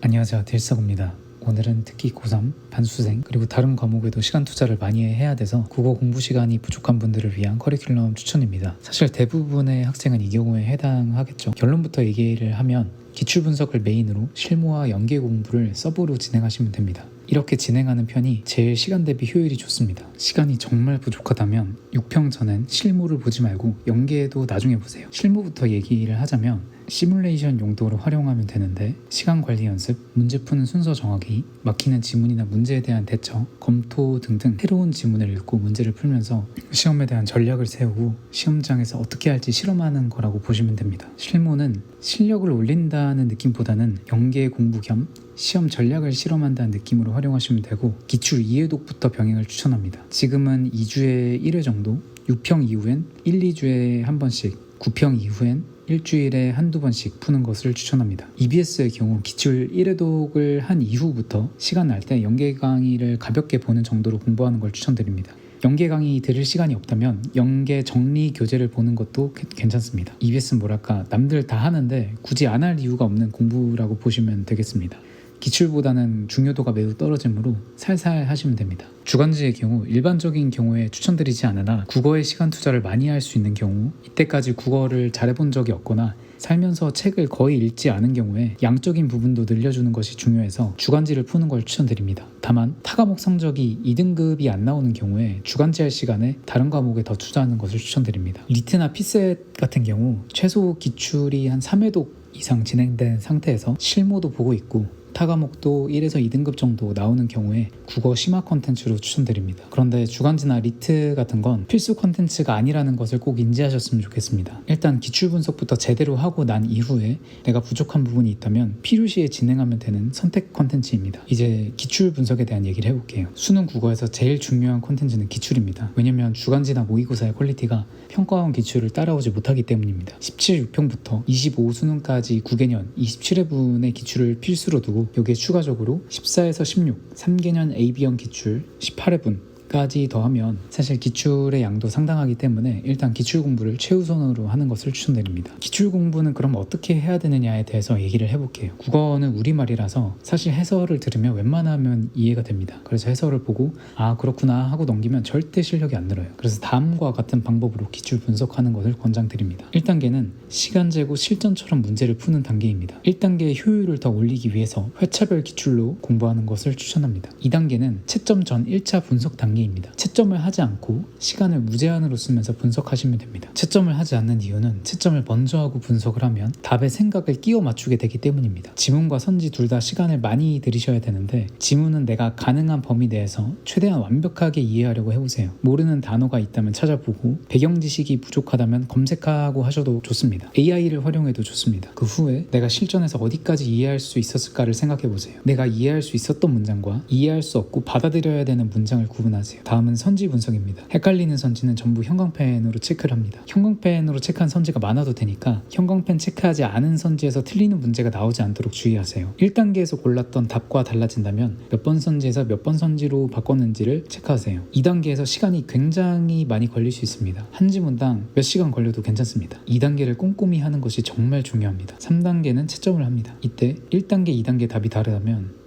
안녕하세요, 딜서구입니다. 오늘은 특히 고3, 반수생, 그리고 다른 과목에도 시간 투자를 많이 해야 돼서 국어 공부 시간이 부족한 분들을 위한 커리큘럼 추천입니다. 사실 대부분의 학생은 이 경우에 해당하겠죠. 결론부터 얘기를 하면 기출 분석을 메인으로 실무와 연계 공부를 서브로 진행하시면 됩니다. 이렇게 진행하는 편이 제일 시간 대비 효율이 좋습니다. 시간이 정말 부족하다면 6평 전엔 실무를 보지 말고 연계도 나중에 보세요. 실무부터 얘기를 하자면 시뮬레이션 용도로 활용하면 되는데 시간 관리 연습, 문제 푸는 순서 정하기, 막히는 지문이나 문제에 대한 대처, 검토 등등 새로운 지문을 읽고 문제를 풀면서 시험에 대한 전략을 세우고 시험장에서 어떻게 할지 실험하는 거라고 보시면 됩니다. 실무는 실력을 올린다는 느낌보다는 연계 공부 겸 시험 전략을 실험한다는 느낌으로 활용하시면 되고 기출 이해독부터 병행을 추천합니다. 지금은 2주에 1회 정도, 6평 이후엔 1, 2주에 한 번씩, 9평 이후엔 일주일에 한두 번씩 푸는 것을 추천합니다. EBS의 경우 기출 1회독을 한 이후부터 시간 날 때 연계 강의를 가볍게 보는 정도로 공부하는 걸 추천드립니다. 연계 강의 들을 시간이 없다면 연계 정리 교재를 보는 것도 괜찮습니다. EBS는 뭐랄까 남들 다 하는데 굳이 안 할 이유가 없는 공부라고 보시면 되겠습니다. 기출보다는 중요도가 매우 떨어지므로 살살 하시면 됩니다. 주간지의 경우 일반적인 경우에 추천드리지 않으나 국어에 시간 투자를 많이 할 수 있는 경우, 이때까지 국어를 잘해본 적이 없거나 살면서 책을 거의 읽지 않은 경우에 양적인 부분도 늘려주는 것이 중요해서 주간지를 푸는 걸 추천드립니다. 다만 타과목 성적이 2등급이 안 나오는 경우에 주간지 할 시간에 다른 과목에 더 투자하는 것을 추천드립니다. 리트나 피셋 같은 경우 최소 기출이 한 3회독 이상 진행된 상태에서 실무도 보고 있고 타과목도 1에서 2등급 정도 나오는 경우에 국어 심화 콘텐츠로 추천드립니다. 그런데 주간지나 리트 같은 건 필수 콘텐츠가 아니라는 것을 꼭 인지하셨으면 좋겠습니다. 일단 기출 분석부터 제대로 하고 난 이후에 내가 부족한 부분이 있다면 필요시에 진행하면 되는 선택 콘텐츠입니다. 이제 기출 분석에 대한 얘기를 해볼게요. 수능 국어에서 제일 중요한 콘텐츠는 기출입니다. 왜냐면 주간지나 모의고사의 퀄리티가 평가원 기출을 따라오지 못하기 때문입니다. 17 6평부터 25 수능까지 9개년 27회분의 기출을 필수로 두고 여기에 추가적으로 14에서 16 3개년 AB형 기출 18회분까지 더하면 사실 기출의 양도 상당하기 때문에 일단 기출 공부를 최우선으로 하는 것을 추천드립니다. 기출 공부는 그럼 어떻게 해야 되느냐에 대해서 얘기를 해볼게요. 국어는 우리말이라서 사실 해설을 들으면 웬만하면 이해가 됩니다. 그래서 해설을 보고 아 그렇구나 하고 넘기면 절대 실력이 안 늘어요. 그래서 다음과 같은 방법으로 기출 분석하는 것을 권장드립니다. 1단계는 시간 재고 실전처럼 문제를 푸는 단계입니다. 1단계의 효율을 더 올리기 위해서 회차별 기출로 공부하는 것을 추천합니다. 2단계는 채점 전 1차 분석 단계입니다. 채점을 하지 않고 시간을 무제한으로 쓰면서 분석하시면 됩니다. 채점을 하지 않는 이유는 채점을 먼저 하고 분석을 하면 답에 생각을 끼워 맞추게 되기 때문입니다. 지문과 선지 둘 다 시간을 많이 들이셔야 되는데 지문은 내가 가능한 범위 내에서 최대한 완벽하게 이해하려고 해보세요. 모르는 단어가 있다면 찾아보고 배경 지식이 부족하다면 검색하고 하셔도 좋습니다. AI를 활용해도 좋습니다. 그 후에 내가 실전에서 어디까지 이해할 수 있었을까를 생각해보세요. 내가 이해할 수 있었던 문장과 이해할 수 없고 받아들여야 되는 문장을 구분하세요. 다음은 선지 분석입니다. 헷갈리는 선지는 전부 형광펜으로 체크를 합니다. 형광펜으로 체크한 선지가 많아도 되니까 형광펜 체크하지 않은 선지에서 틀리는 문제가 나오지 않도록 주의하세요. 1단계에서 골랐던 답과 달라진다면 몇 번 선지에서 몇 번 선지로 바꿨는지를 체크하세요. 2단계에서 시간이 굉장히 많이 걸릴 수 있습니다. 한 지문당 몇 시간 걸려도 괜찮습니다. 2단계를 꼼꼼히 하는 것이 정말 중요합니다. 3단계는 채점을 합니다. 이때 1단계, 2단계 답이 다르다면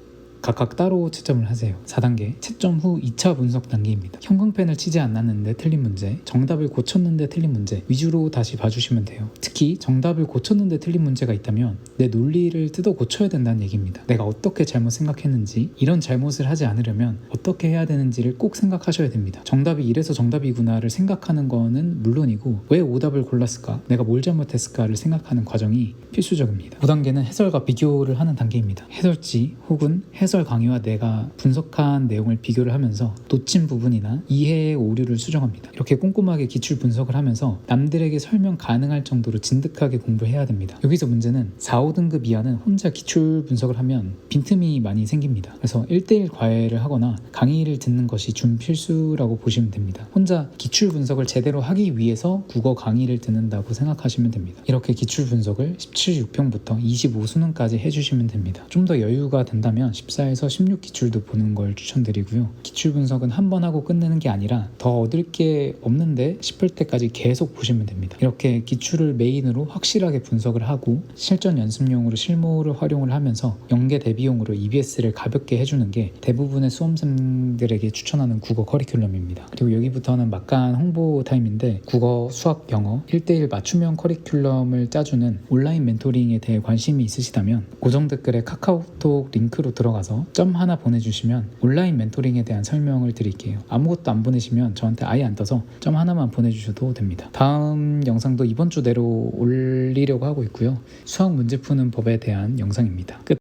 각각 따로 채점을 하세요. 4단계 채점 후 2차 분석 단계입니다. 형광펜을 치지 않았는데 틀린 문제, 정답을 고쳤는데 틀린 문제 위주로 다시 봐주시면 돼요. 특히 정답을 고쳤는데 틀린 문제가 있다면 내 논리를 뜯어 고쳐야 된다는 얘기입니다. 내가 어떻게 잘못 생각했는지, 이런 잘못을 하지 않으려면 어떻게 해야 되는지를 꼭 생각하셔야 됩니다. 정답이 이래서 정답이구나를 생각하는 거는 물론이고 왜 오답을 골랐을까, 내가 뭘 잘못했을까를 생각하는 과정이 필수적입니다. 5단계는 해설과 비교를 하는 단계입니다. 해설지 혹은 해설 강의와 내가 분석한 내용을 비교를 하면서 놓친 부분이나 이해의 오류를 수정합니다. 이렇게 꼼꼼하게 기출 분석을 하면서 남들에게 설명 가능할 정도로 진득하게 공부해야 됩니다. 여기서 문제는 4, 5등급 이하는 혼자 기출 분석을 하면 빈틈이 많이 생깁니다. 그래서 1대1 과외를 하거나 강의를 듣는 것이 준필수라고 보시면 됩니다. 혼자 기출 분석을 제대로 하기 위해서 국어 강의를 듣는다고 생각하시면 됩니다. 이렇게 기출 분석을 17 6평부터 25 수능까지 해주시면 됩니다. 좀 더 여유가 된다면 14 14에서 16 기출도 보는 걸 추천드리고요. 기출 분석은 한 번 하고 끝내는 게 아니라 더 얻을 게 없는데 싶을 때까지 계속 보시면 됩니다. 이렇게 기출을 메인으로 확실하게 분석을 하고 실전 연습용으로 실무를 활용을 하면서 연계 대비용으로 EBS를 가볍게 해주는 게 대부분의 수험생들에게 추천하는 국어 커리큘럼입니다. 그리고 여기부터는 막간 홍보 타임인데 국어, 수학, 영어 1:1 맞춤형 커리큘럼을 짜주는 온라인 멘토링에 대해 관심이 있으시다면 고정 댓글에 카카오톡 링크로 들어가서 점 하나 보내주시면 온라인 멘토링에 대한 설명을 드릴게요. 아무것도 안 보내시면 저한테 아예 안 떠서 점 하나만 보내주셔도 됩니다. 다음 영상도 이번 주 내로 올리려고 하고 있고요. 수학 문제 푸는 법에 대한 영상입니다. 끝.